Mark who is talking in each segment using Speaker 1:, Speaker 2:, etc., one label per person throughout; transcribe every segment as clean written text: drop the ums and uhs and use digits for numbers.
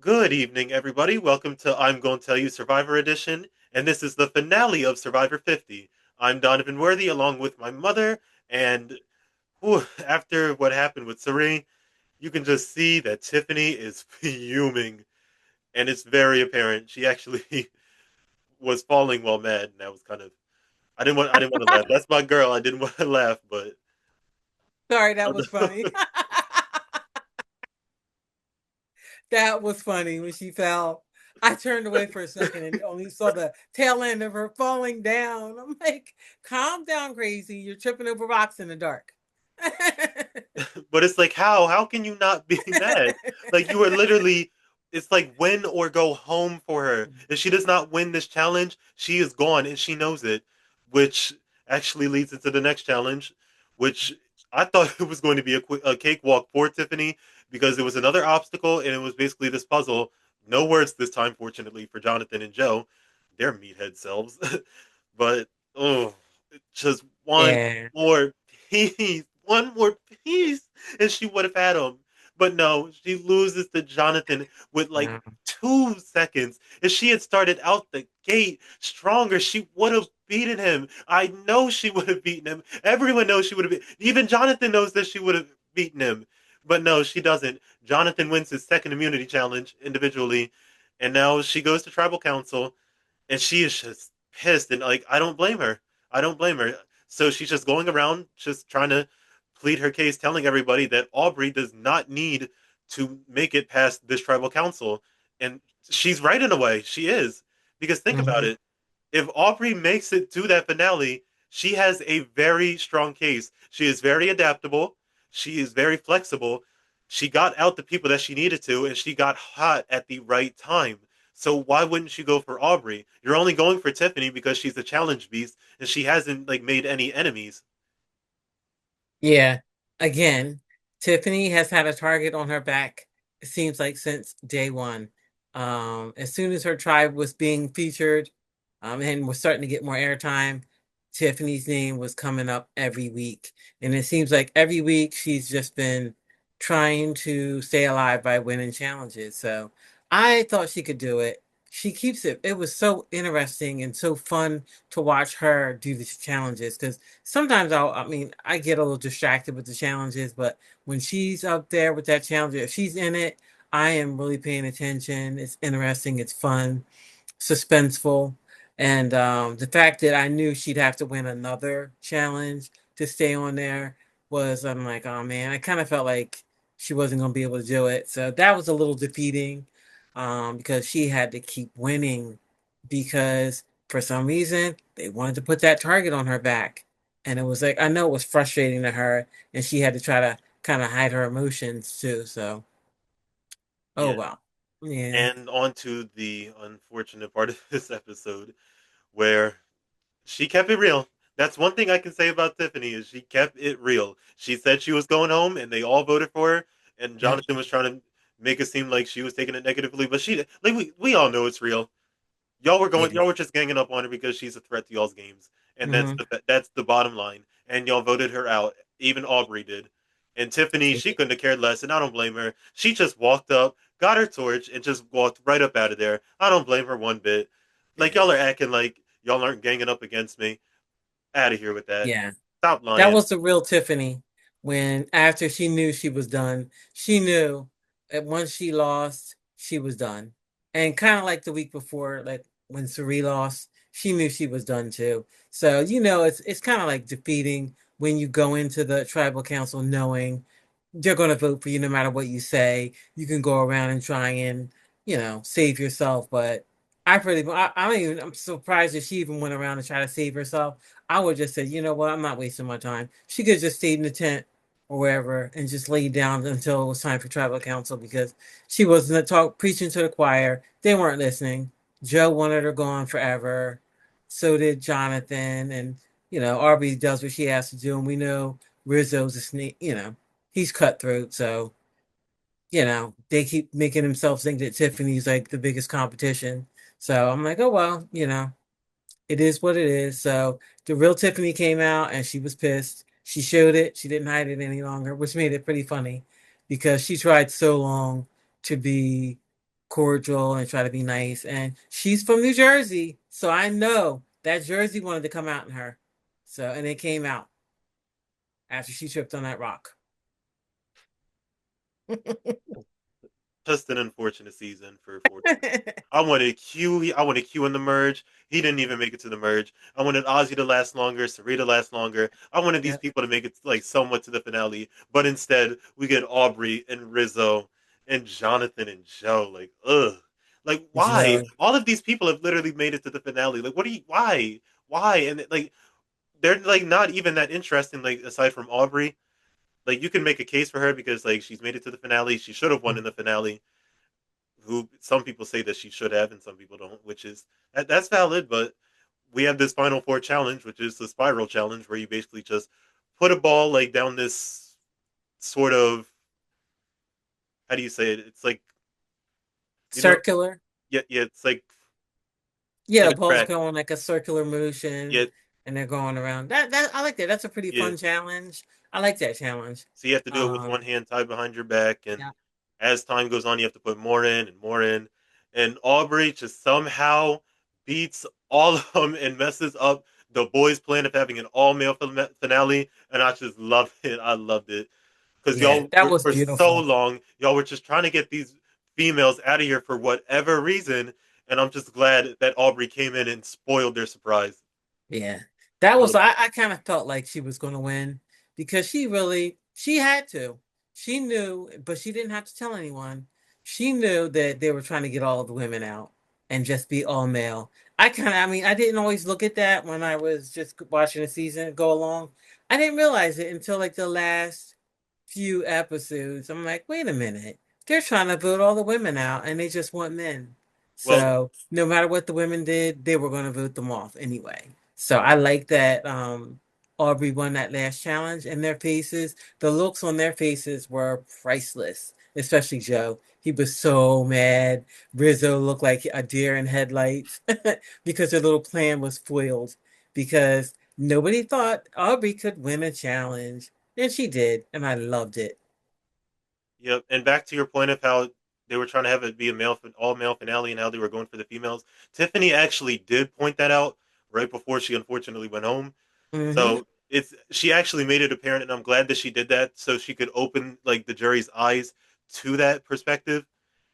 Speaker 1: Good evening, everybody. Welcome to I'm Going to Tell You Survivor Edition, and this is the finale of Survivor 50. I'm Donovan Worthy, along with my mother, and after what happened with Sari, you can just see that Tiffany is fuming, and it's very apparent. She actually was falling while mad, and that was kind of I didn't want to laugh. That's my girl. I didn't want to laugh, but
Speaker 2: Sorry, that was funny. That was funny when she fell. I turned away for a second and only saw the tail end of her falling down. I'm like, calm down, crazy. You're tripping over rocks in the dark.
Speaker 1: but it's like how can you not be mad? Like you are literally it's like win or go home for her. If she does not win this challenge, she is gone and she knows it, which actually leads into the next challenge, which I thought it was going to be a cakewalk for Tiffany because it was another obstacle and it was basically this puzzle. No words this time, fortunately for Jonathan and Joe, their meathead selves. But oh, just one
Speaker 2: Yeah.
Speaker 1: more piece, one more piece, and she would have had him. But no, she loses to Jonathan with like
Speaker 2: No.
Speaker 1: 2 seconds. If she had started out the gate stronger, she would have beaten him. I know she would have beaten him. Everyone knows she would have been. Even Jonathan knows that she would have beaten him. But no, she doesn't. Jonathan wins his second immunity challenge individually, and now she goes to tribal council, and she is just pissed. And like, I don't blame her. I don't blame her. So she's just going around, just trying to plead her case, telling everybody that Aubrey does not need to make it past this tribal council. And she's right in a way. She is. Because think about
Speaker 2: Mhm.
Speaker 1: it. If Aubrey makes it to that finale, she has a very strong case. She is very adaptable. She is very flexible. She got out the people that she needed to, and she got hot at the right time. So why wouldn't she go for Aubrey? You're only going for Tiffany because she's a challenge beast and she hasn't like made any enemies.
Speaker 2: Yeah. Again, Tiffany has had a target on her back, it seems like since day one. As soon as her tribe was being featured, and was starting to get more airtime, Tiffany's name was coming up every week. And it seems like every week she's just been trying to stay alive by winning challenges. So I thought she could do it. She keeps it. It was so interesting and so fun to watch her do these challenges because sometimes I get a little distracted with the challenges, but when she's up there with that challenge, if she's in it, I am really paying attention. It's interesting, it's fun, suspenseful. And the fact that I knew she'd have to win another challenge to stay on there I'm like, oh man, I kind of felt like she wasn't going to be able to do it. So that was a little defeating because she had to keep winning because for some reason they wanted to put that target on her back. And it was like, I know it was frustrating to her and she had to try to kind of hide her emotions too. So, oh
Speaker 1: Yeah.
Speaker 2: well. Yeah.
Speaker 1: And on to the unfortunate part of this episode where she kept it real. That's one thing I can say about Tiffany is she kept it real. She said she was going home and they all voted for her and
Speaker 2: Yep.
Speaker 1: Jonathan was trying to make it seem like she was taking it negatively, but she like we all know it's real.
Speaker 2: Yeah.
Speaker 1: Y'all were just ganging up on her because she's a threat to y'all's games. And
Speaker 2: Hmm.
Speaker 1: that's the bottom line. And y'all voted her out. Even Aubrey did. And Tiffany, she couldn't have cared less, and I don't blame her. She just walked up, got her torch, and just walked right up out of there. I don't blame her one bit. Like
Speaker 2: Yeah.
Speaker 1: y'all are acting like y'all aren't ganging up against me. Out of here with that.
Speaker 2: Yeah.
Speaker 1: Stop
Speaker 2: That
Speaker 1: lying.
Speaker 2: was the real Tiffany when after she knew she was done, she knew that once she lost, she was done. And kind of like the week before, like when Suri lost, she knew she was done too. So, it's kind of like defeating when you go into the tribal council knowing they're going to vote for you no matter what you say. You can go around and try and, save yourself. But I don't even, I'm surprised that she even went around and tried to save herself. I would just say, you know what, I'm not wasting my time. She could have just stayed in the tent or wherever and just laid down until it was time for tribal council because she wasn't preaching to the choir. They weren't listening. Joe wanted her gone forever. So did Jonathan. And, Arby does what she has to do. And we know Rizzo's a snake, he's cutthroat. So, they keep making themselves think that Tiffany's like the biggest competition. So I'm like, oh, well, it is what it is. So the real Tiffany came out and she was pissed. She showed it. She didn't hide it any longer, which made it pretty funny because she tried so long to be cordial and try to be nice. And she's from New Jersey, so I know that Jersey wanted to come out in her. So and it came out after she tripped on that rock.
Speaker 1: Just an unfortunate season for 420. I wanted Q. I wanted Q in the merge. He didn't even make it to the merge. I wanted Ozzy to last longer, Sarita to last longer. I wanted these
Speaker 2: Yep.
Speaker 1: people to make it like somewhat to the finale, but instead we get Aubrey and Rizzo and Jonathan and Joe. Like, ugh. Like, why?
Speaker 2: So
Speaker 1: All of these people have literally made it to the finale. Like, what do you? Why? Why? And like, they're like not even that interesting. Like, aside from Aubrey, like you can make a case for her because like she's made it to the finale. She should have won in the finale. Who some people say that she should have, and some people don't, which is that's valid. But we have this Final Four challenge, which is the spiral challenge, where you basically just put a ball like down this sort of how do you say it? It's like you know,
Speaker 2: circular.
Speaker 1: yeah, it's
Speaker 2: Yeah,
Speaker 1: like
Speaker 2: the
Speaker 1: a
Speaker 2: ball's
Speaker 1: track.
Speaker 2: going like a circular motion
Speaker 1: Yeah,
Speaker 2: and they're going around. That I like that. That's a pretty
Speaker 1: yeah.
Speaker 2: fun challenge. I like that challenge.
Speaker 1: So you have to do it with one
Speaker 2: Um
Speaker 1: hand tied behind your back, and
Speaker 2: yeah.
Speaker 1: as time goes on, you have to put more in and more in. And Aubrey just somehow beats all of them and messes up the boys' plan of having an all male finale. And I just loved it. I loved it because
Speaker 2: Yeah,
Speaker 1: y'all
Speaker 2: that
Speaker 1: were
Speaker 2: was
Speaker 1: for so
Speaker 2: beautiful.
Speaker 1: long, y'all were just trying to get these females out of here for whatever reason. And I'm just glad that Aubrey came in and spoiled their surprise
Speaker 2: Yeah. That
Speaker 1: a
Speaker 2: was
Speaker 1: little bit.
Speaker 2: I kind of felt like she was going to win because she had to. She knew, but she didn't have to tell anyone. She knew that they were trying to get all of the women out and just be all male. I mean, I didn't always look at that when I was just watching the season go along. I didn't realize it until like the last few episodes. I'm like, wait a minute. They're trying to vote all the women out and they just want men.
Speaker 1: Well,
Speaker 2: So no matter what the women did, they were going to vote them off anyway. So I like that Aubrey won that last challenge and their faces, the looks on their faces were priceless, especially Joe. He was so mad. Rizzo looked like a deer in headlights because their little plan was foiled because nobody thought Aubrey could win a challenge. And she did, and I loved it.
Speaker 1: yep. And back to your point of how they were trying to have it be a all male finale and how they were going for the females. Tiffany actually did point that out right before she unfortunately went home.
Speaker 2: Mm-hmm.
Speaker 1: So it's she actually made it apparent, and I'm glad that she did that so she could open like the jury's eyes to that perspective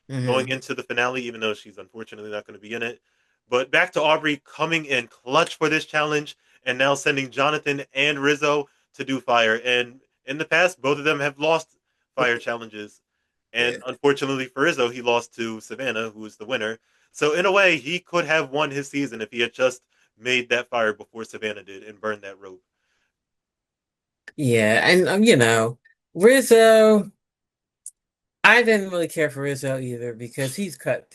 Speaker 1: going
Speaker 2: Mm-hmm.
Speaker 1: into the finale, even though she's unfortunately not going to be in it. But back to Aubrey coming in clutch for this challenge and now sending Jonathan and Rizzo to do fire. And in the past, both of them have lost fire challenges.
Speaker 2: Yeah.
Speaker 1: And unfortunately for Rizzo, he lost to Savannah, who was the winner. So in a way, he could have won his season if he had just made that fire before Savannah did and burned that rope.
Speaker 2: Yeah, and Rizzo, I didn't really care for Rizzo either because he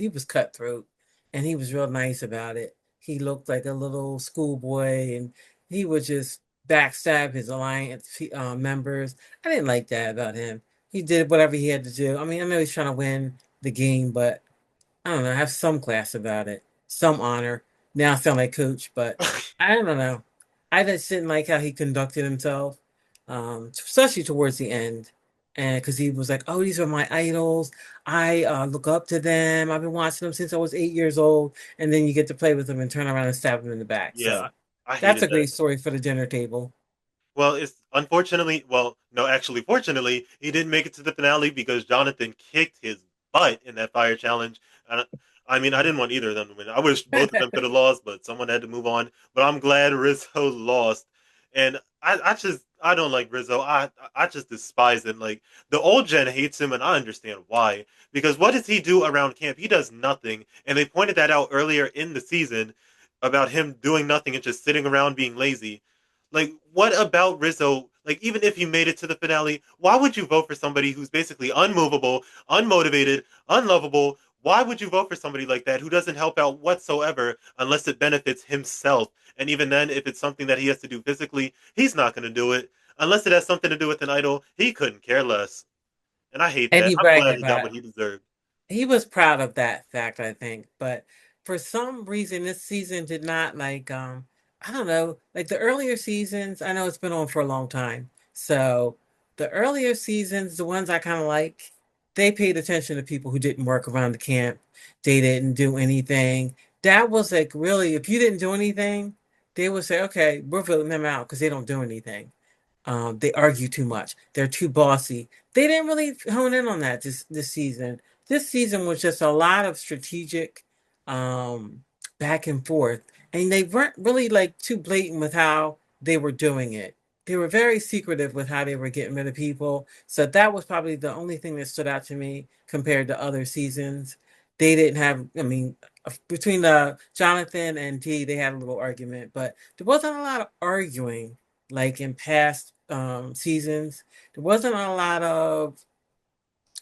Speaker 2: was cutthroat and he was real nice about it. He looked like a little schoolboy and he would just backstab his alliance members. I didn't like that about him. He did whatever he had to do. I mean, I know he's trying to win the game, but I don't know, have some class about it, some honor. Now I sound like Coach, but I don't know. I just didn't like how he conducted himself, especially towards the end. And because he was like, "Oh, these are my idols. I look up to them. I've been watching them since I was 8 years old." And then you get to play with them and turn around and stab them in the back.
Speaker 1: Yeah,
Speaker 2: So
Speaker 1: I
Speaker 2: that's
Speaker 1: hated
Speaker 2: a
Speaker 1: that.
Speaker 2: great story for the dinner table.
Speaker 1: Well, it's unfortunately, well, no, actually, fortunately, he didn't make it to the finale because Jonathan kicked his butt in that fire challenge. And I mean, I didn't want either of them to win. I wish both of them could have lost, but someone had to move on. But I'm glad Rizzo lost. And I don't like Rizzo. I just despise him. Like the old gen hates him, and I understand why. Because what does he do around camp? He does nothing. And they pointed that out earlier in the season about him doing nothing and just sitting around being lazy. Like, what about Rizzo? Like, even if you made it to the finale, why would you vote for somebody who's basically unmovable, unmotivated, unlovable? Why would you vote for somebody like that who doesn't help out whatsoever unless it benefits himself? And even then, if it's something that he has to do physically, he's not going to do it. Unless it has something to do with an idol, he couldn't care less. And I hate
Speaker 2: And
Speaker 1: that.
Speaker 2: he
Speaker 1: I'm
Speaker 2: bragged
Speaker 1: glad he got
Speaker 2: about
Speaker 1: what
Speaker 2: it.
Speaker 1: he deserved.
Speaker 2: He was proud of that fact, I think. But for some reason, this season did not like, I don't know, like the earlier seasons. I know it's been on for a long time. So the earlier seasons, the ones I kind of like, they paid attention to people who didn't work around the camp. They didn't do anything. That was like really, if you didn't do anything, they would say, okay, we're voting them out because they don't do anything. They argue too much. They're too bossy. They didn't really hone in on that this season. This season was just a lot of strategic um, back and forth, and they weren't really like too blatant with how they were doing it. They were very secretive with how they were getting rid of people. So that was probably the only thing that stood out to me compared to other seasons. They didn't have, I mean, between Jonathan and Dee, they had a little argument, but there wasn't a lot of arguing like in past seasons. There wasn't a lot of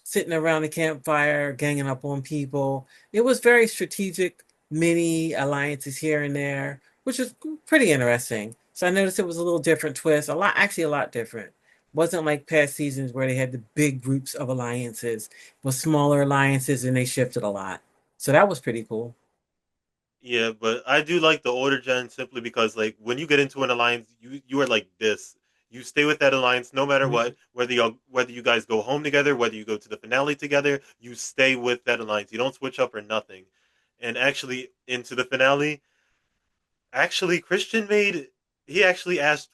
Speaker 2: sitting around the campfire, ganging up on people. It was very strategic, mini alliances here and there, which is pretty interesting. So I noticed it was a little different twist, actually a lot different. Wasn't like past seasons where they had the big groups of alliances, with smaller alliances, and they shifted a lot. So that was pretty cool.
Speaker 1: Yeah, but I do like the older gen simply because like when you get into an alliance, you are like this. You stay with that alliance no matter what,
Speaker 2: Mhm.
Speaker 1: whether you guys go home together, whether you go to the finale together, you stay with that alliance. You don't switch up or nothing. And actually into the finale, actually Christian made he actually asked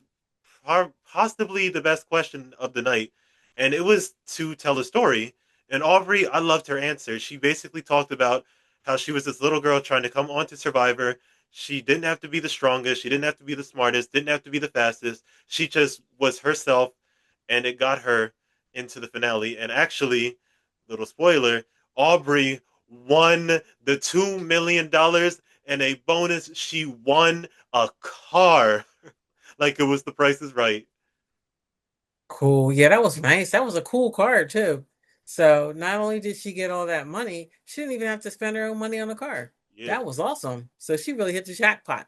Speaker 1: possibly the best question of the night, and it was to tell a story. And Aubrey, I loved her answer. She basically talked about how she was this little girl trying to come on to Survivor. She didn't have to be the strongest. She didn't have to be the smartest. Didn't have to be the fastest. She just was herself, and it got her into the finale. And actually, little spoiler, Aubrey won the $2 million and a bonus. She won a car like it was The Price is Right.
Speaker 2: Cool. Yeah, that was nice. That was a cool card too. So not only did she get all that money, she didn't even have to spend her own money on the car.
Speaker 1: Yeah.
Speaker 2: That was awesome. So she really hit the jackpot.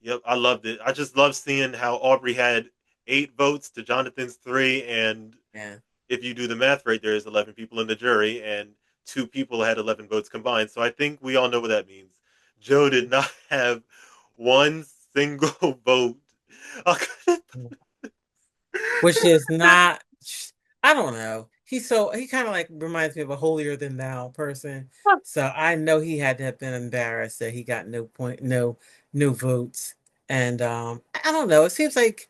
Speaker 1: Yep, I loved it. I just love seeing how Aubrey had 8 votes to Jonathan's 3, and
Speaker 2: Yeah.
Speaker 1: if you do the math right, there's 11 people in the jury, and 2 people had 11 votes combined. So I think we all know what that means. Joe did not have one single vote.
Speaker 2: Which is not, I don't know. He kind of like reminds me of a holier than thou person. So I know he had to have been embarrassed that he got no votes. And I don't know. It seems like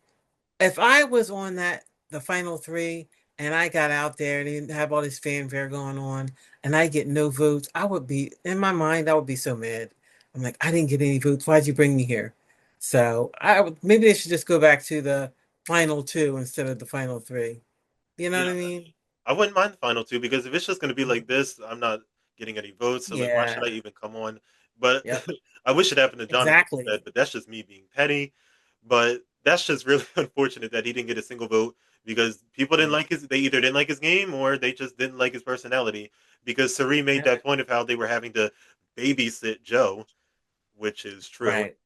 Speaker 2: if I was on the final three and I got out there and didn't have all this fanfare going on and I get no votes, I would be in my mind, I would be so mad. I'm like, I didn't get any votes. Why'd you bring me here? So maybe they should just go back to the final two instead of the final three. You know what
Speaker 1: Yeah,
Speaker 2: I mean?
Speaker 1: I wouldn't mind the final 2 because if it's just going to be like this, I'm not getting any votes. So like, why should
Speaker 2: Yeah.
Speaker 1: I even come on? But
Speaker 2: Yep.
Speaker 1: I wish it happened to Jonathan
Speaker 2: Exactly.
Speaker 1: instead. But that's just me being petty. But that's just really unfortunate that he didn't get a single vote because people didn't
Speaker 2: Yeah.
Speaker 1: like his. They either didn't like his game or they just didn't like his personality. Because Sari made
Speaker 2: Yep.
Speaker 1: that point of how they were having to babysit Joe, which is true.
Speaker 2: Right.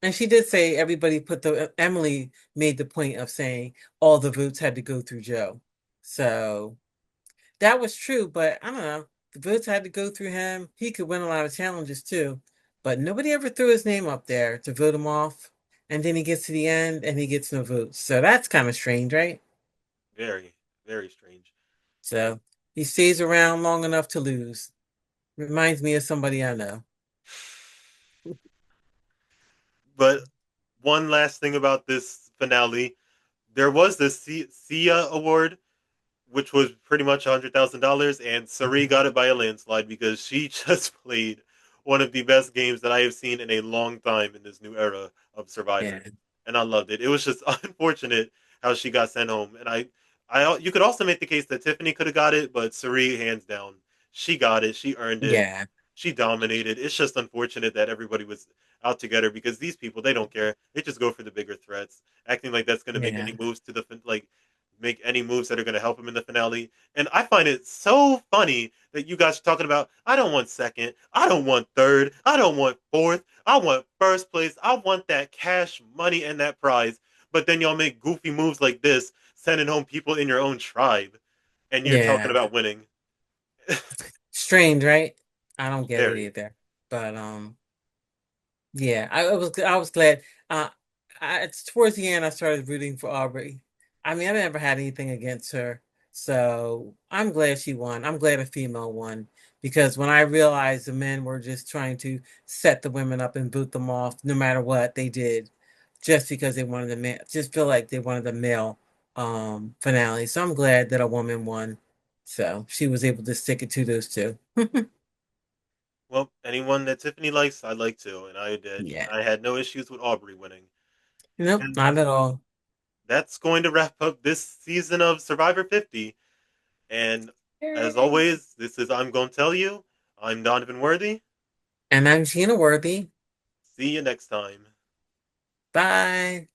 Speaker 2: And she did say everybody put Emily made the point of saying all the votes had to go through Joe. So that was true, but I don't know. The votes had to go through him. He could win a lot of challenges too, but nobody ever threw his name up there to vote him off. And then he gets to the end and he gets no votes. So that's kind of strange, right?
Speaker 1: Very, very strange.
Speaker 2: So he stays around long enough to lose. Reminds me of somebody I know.
Speaker 1: But one last thing about this finale, there was this Sia award, which was pretty much $100,000, and Sari got it by a landslide because she just played one of the best games that I have seen in a long time in this new era of
Speaker 2: Yeah.
Speaker 1: Survivor, and I loved it. It was just unfortunate how she got sent home, and you could also make the case that Tiffany could have got it, but Sari, hands down, she got it. She earned it.
Speaker 2: Yeah.
Speaker 1: She dominated. It's just unfortunate that everybody was out together because these people they don't care. They just go for the bigger threats, acting like that's going to make
Speaker 2: Yeah.
Speaker 1: any moves to the like make any moves that are going to help him in the finale. And I find it so funny that you guys are talking about, I don't want second, I don't want third, I don't want fourth, I want first place, I want that cash money and that prize. But then y'all make goofy moves like this, sending home people in your own tribe, and you're talking
Speaker 2: Yeah.
Speaker 1: about winning.
Speaker 2: Strange, right? I don't get it
Speaker 1: Very.
Speaker 2: either. But yeah, I was glad. Uh it's towards the end I started rooting for Aubrey. I mean, I never had anything against her. So I'm glad she won. I'm glad a female won because when I realized the men were just trying to set the women up and boot them off, no matter what they did, just because they wanted the man, just feel like they wanted the male finale. So I'm glad that a woman won. So she was able to stick it to those two.
Speaker 1: Well, anyone that Tiffany likes, I like too, and I did.
Speaker 2: Yeah.
Speaker 1: I had no issues with Aubrey winning.
Speaker 2: Nope,
Speaker 1: And
Speaker 2: not at all.
Speaker 1: that's going to wrap up this season of Survivor 50. And as always, this is I'm Gonna Tell You. I'm Donovan Worthy.
Speaker 2: And I'm Gina Worthy.
Speaker 1: See you next time.
Speaker 2: Bye.